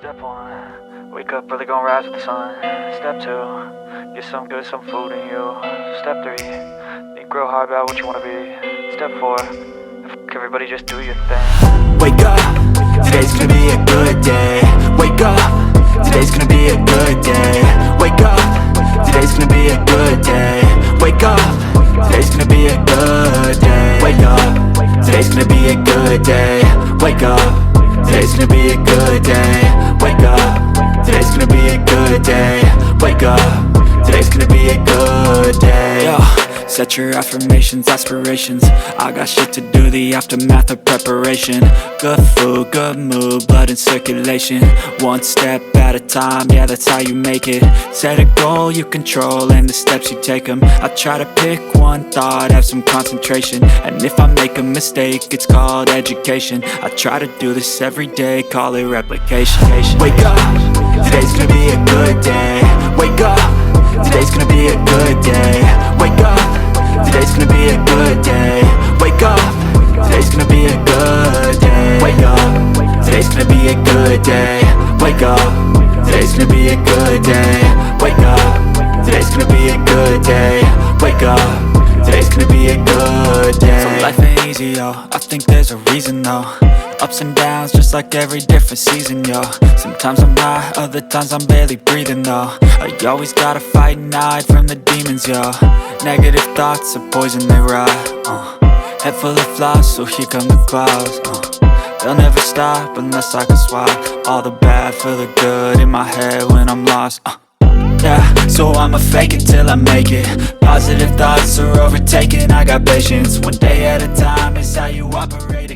Step one, wake up early, gonna rise with the sun. Step two, get some good, some food in you. Step three, think real hard about what you wanna be. Step four, everybody just do your thing. Wake up, today's gonna be a good day. Wake up, today's gonna be a good day. Wake up, today's gonna be a good day. Wake up, today's gonna be a good day. Wake up, today's gonna be a good day. Wake up, today's gonna be a good day. Wake up, today's gonna be a good day. Wake up, today's gonna be a good day. Yo, set your affirmations, aspirations. I got shit to do, the aftermath of preparation. Good food, good mood, blood in circulation. One step at a time, yeah, that's how you make it. Set a goal you control and the steps you take them. I try to pick one thought, have some concentration. And if I make a mistake, it's called education. I try to do this every day, call it replication. Wake up, today's gonna be a good day. Wake up, today's gonna be a good day. Wake up, today's gonna be a good day. Wake up, today's gonna be a good day. Wake up, today's gonna be a good day. Wake up, today's gonna be a good day. Wake up, today's gonna be a good day. Wake up, today's gonna be a good day. So life ain't easy, yo, I think there's a reason though. Ups and downs, just like every different season, yo. Sometimes I'm high, other times I'm barely breathing, though. I always gotta fight and hide from the demons, yo. Negative thoughts are poison, they rot. Head full of flies, so here come the clouds. They'll never stop unless I can swap all the bad for the good in my head when I'm lost. Yeah, so I'ma fake it till I make it. Positive thoughts are overtaken, I got patience. One day at a time is how you operate.